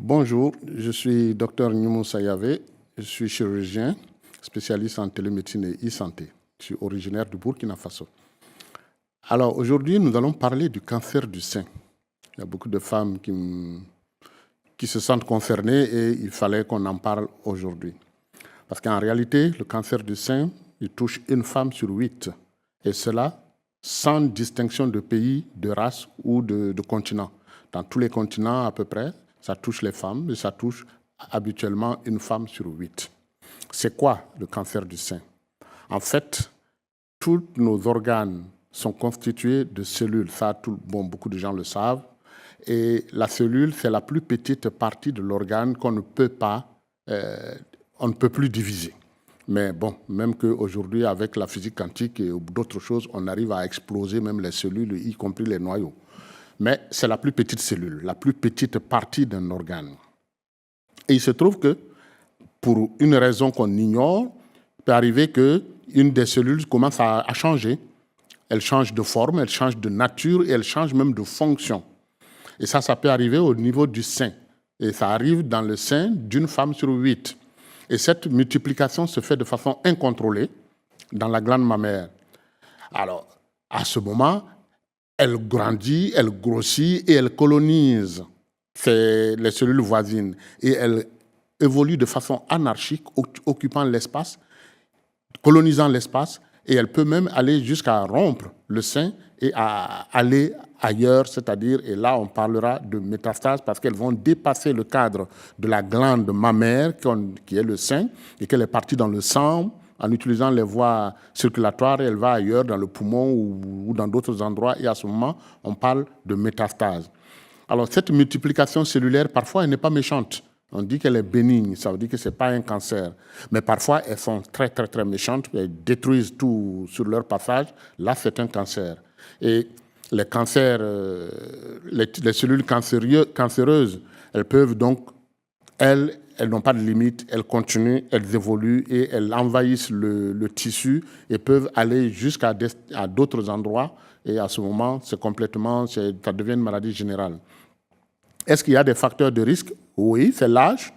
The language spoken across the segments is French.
Bonjour, je suis Dr Nyoumou Sayave, je suis chirurgien, spécialiste en télémédecine et e-santé. Je suis originaire du Burkina Faso. Alors aujourd'hui, nous allons parler du cancer du sein. Il y a beaucoup de femmes qui se sentent concernées et il fallait qu'on en parle aujourd'hui. Parce qu'en réalité, le cancer du sein, il touche une femme sur 8. Et cela sans distinction de pays, de race ou de continent. Dans tous les continents à peu près, ça touche les femmes et ça touche habituellement une femme sur 8. C'est quoi le cancer du sein? En fait, tous nos organes sont constitués de cellules. Ça, beaucoup de gens le savent. Et la cellule, c'est la plus petite partie de l'organe qu'on ne peut pas, on ne peut plus diviser. Mais bon, même qu'aujourd'hui, avec la physique quantique et d'autres choses, on arrive à exploser même les cellules, y compris les noyaux. Mais c'est la plus petite cellule, la plus petite partie d'un organe. Et il se trouve que, pour une raison qu'on ignore, il peut arriver qu'une des cellules commence à changer. Elle change de forme, elle change de nature et elle change même de fonction. Et ça peut arriver au niveau du sein. Et ça arrive dans le sein d'une femme sur 8. Et cette multiplication se fait de façon incontrôlée dans la glande mammaire. Alors, à ce moment, elle grandit, elle grossit et elle colonise les cellules voisines. Et elle évolue de façon anarchique, occupant l'espace, colonisant l'espace, et elle peut même aller jusqu'à rompre le sein et à aller ailleurs, c'est-à-dire, et là on parlera de métastases parce qu'elles vont dépasser le cadre de la glande mammaire qui est le sein et qu'elle est partie dans le sang en utilisant les voies circulatoires et elle va ailleurs dans le poumon ou dans d'autres endroits et à ce moment on parle de métastase. Alors cette multiplication cellulaire parfois elle n'est pas méchante. On dit qu'elle est bénigne, ça veut dire que ce n'est pas un cancer. Mais parfois, elles sont très, très, très méchantes, elles détruisent tout sur leur passage. Là, c'est un cancer. Et les cancers, les cellules cancéreuses, elles peuvent donc, elles n'ont pas de limite, elles continuent, elles évoluent et elles envahissent le tissu et peuvent aller jusqu'à d'autres endroits. Et à ce moment, ça devient une maladie générale. Est-ce qu'il y a des facteurs de risque? Oui, c'est l'âge.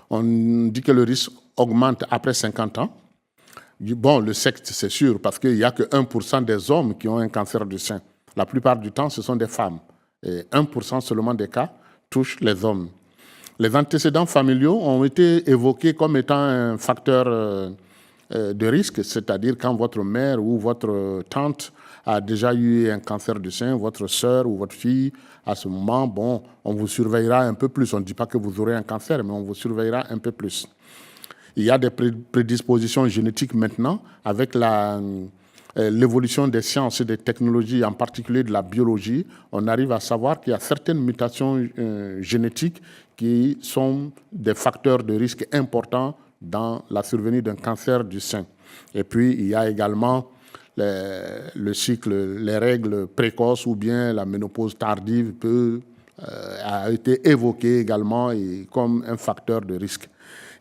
On dit que le risque augmente après 50 ans. Bon, le sexe, c'est sûr, parce qu'il n'y a que 1% des hommes qui ont un cancer du sein. La plupart du temps, ce sont des femmes. Et 1% seulement des cas touchent les hommes. Les antécédents familiaux ont été évoqués comme étant un facteur de risque, c'est-à-dire quand votre mère ou votre tante a déjà eu un cancer du sein, votre sœur ou votre fille, à ce moment, bon, on vous surveillera un peu plus. On ne dit pas que vous aurez un cancer, mais on vous surveillera un peu plus. Il y a des prédispositions génétiques maintenant avec l'évolution des sciences et des technologies, en particulier de la biologie. On arrive à savoir qu'il y a certaines mutations génétiques qui sont des facteurs de risque importants dans la survenue d'un cancer du sein. Et puis, il y a également le cycle, les règles précoces ou bien la ménopause tardive a été évoquée également comme un facteur de risque.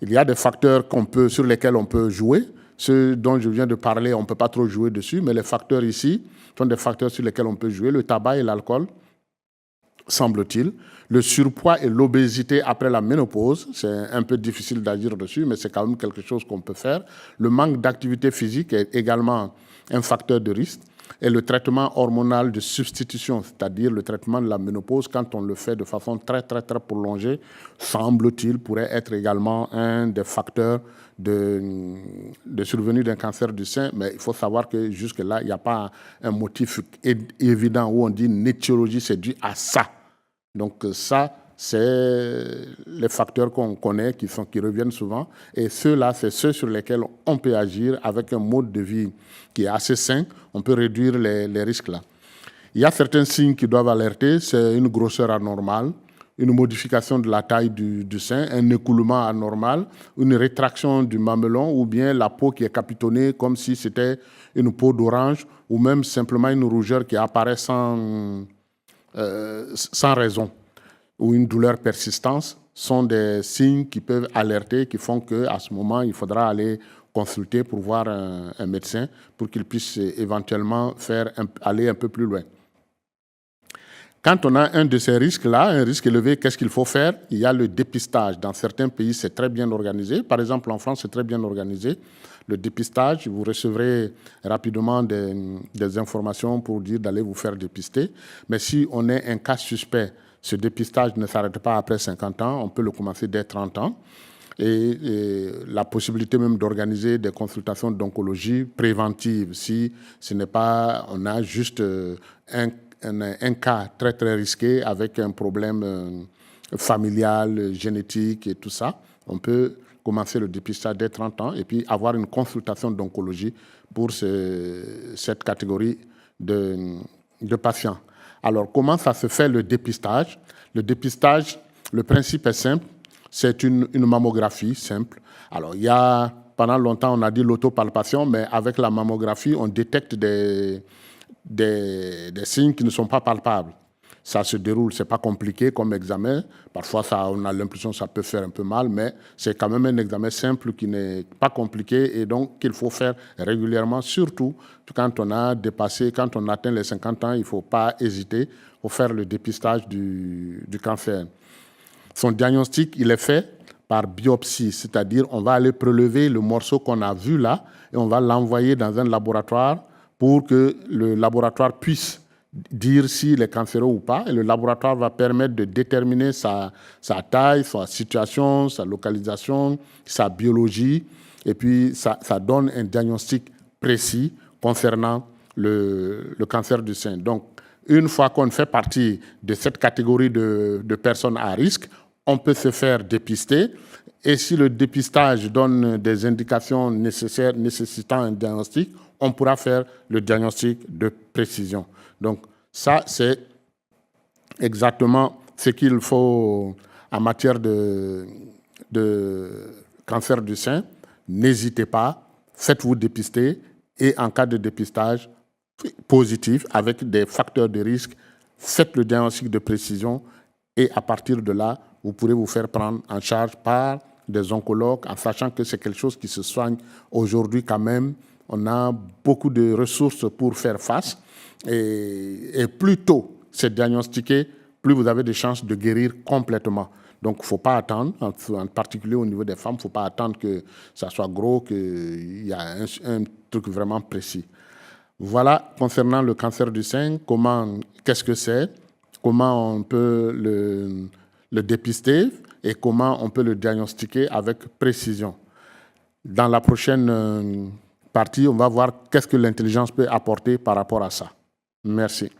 Il y a des facteurs sur lesquels on peut jouer. Ceux dont je viens de parler, on ne peut pas trop jouer dessus, mais les facteurs ici sont des facteurs sur lesquels on peut jouer. Le tabac et l'alcool, semble-t-il. Le surpoids et l'obésité après la ménopause, c'est un peu difficile d'agir dessus, mais c'est quand même quelque chose qu'on peut faire. Le manque d'activité physique est également un facteur de risque. Et le traitement hormonal de substitution, c'est-à-dire le traitement de la ménopause, quand on le fait de façon très, très, très prolongée, semble-t-il, pourrait être également un des facteurs de survenue d'un cancer du sein. Mais il faut savoir que jusque-là, il n'y a pas un motif évident où on dit une étiologie, c'est dû à ça. Donc ça, c'est les facteurs qu'on connaît, qui reviennent souvent. Et ceux-là, c'est ceux sur lesquels on peut agir avec un mode de vie qui est assez sain. On peut réduire les risques-là. Il y a certains signes qui doivent alerter. C'est une grosseur anormale, une modification de la taille du sein, un écoulement anormal, une rétraction du mamelon ou bien la peau qui est capitonnée comme si c'était une peau d'orange ou même simplement une rougeur qui apparaît sans raison ou une douleur persistante sont des signes qui peuvent alerter, qui font qu'à ce moment, il faudra aller consulter pour voir un médecin pour qu'il puisse éventuellement aller un peu plus loin. Quand on a un de ces risques-là, un risque élevé, qu'est-ce qu'il faut faire? Il y a le dépistage. Dans certains pays, c'est très bien organisé. Par exemple, en France, c'est très bien organisé. Le dépistage, vous recevrez rapidement des informations pour dire d'aller vous faire dépister. Mais si on est un cas suspect, ce dépistage ne s'arrête pas après 50 ans, on peut le commencer dès 30 ans. Et la possibilité même d'organiser des consultations d'oncologie préventive si ce n'est pas, on a juste un cas très très risqué avec un problème familial, génétique et tout ça. On peut commencer le dépistage dès 30 ans et puis avoir une consultation d'oncologie pour cette catégorie de patients. Alors, comment ça se fait le dépistage? Le dépistage, le principe est simple. C'est une mammographie simple. Alors, pendant longtemps, on a dit l'autopalpation, mais avec la mammographie, on détecte des signes qui ne sont pas palpables. Ça se déroule, c'est pas compliqué comme examen. Parfois, on a l'impression que ça peut faire un peu mal, mais c'est quand même un examen simple qui n'est pas compliqué et donc qu'il faut faire régulièrement, surtout quand on a dépassé, quand on atteint les 50 ans, il ne faut pas hésiter pour faire le dépistage du cancer. Son diagnostic, il est fait par biopsie, c'est-à-dire on va aller prélever le morceau qu'on a vu là et on va l'envoyer dans un laboratoire pour que le laboratoire puisse dire s'il est cancéreux ou pas. Et le laboratoire va permettre de déterminer sa taille, sa situation, sa localisation, sa biologie. Et puis, ça donne un diagnostic précis concernant le cancer du sein. Donc, une fois qu'on fait partie de cette catégorie de personnes à risque, on peut se faire dépister. Et si le dépistage donne des indications nécessitant un diagnostic, on pourra faire le diagnostic de précision. Donc, ça, c'est exactement ce qu'il faut en matière de cancer du sein. N'hésitez pas, faites-vous dépister et en cas de dépistage positif avec des facteurs de risque, faites le diagnostic de précision et à partir de là, vous pourrez vous faire prendre en charge par des oncologues en sachant que c'est quelque chose qui se soigne aujourd'hui quand même. On a beaucoup de ressources pour faire face et plus tôt c'est diagnostiqué, plus vous avez de chances de guérir complètement. Donc, il ne faut pas attendre, en particulier au niveau des femmes, il ne faut pas attendre que ça soit gros, qu'il y a un truc vraiment précis. Voilà, concernant le cancer du sein, qu'est-ce que c'est, comment on peut le dépister et comment on peut le diagnostiquer avec précision. Dans la prochaine partie, on va voir qu'est-ce que l'intelligence peut apporter par rapport à ça. Merci.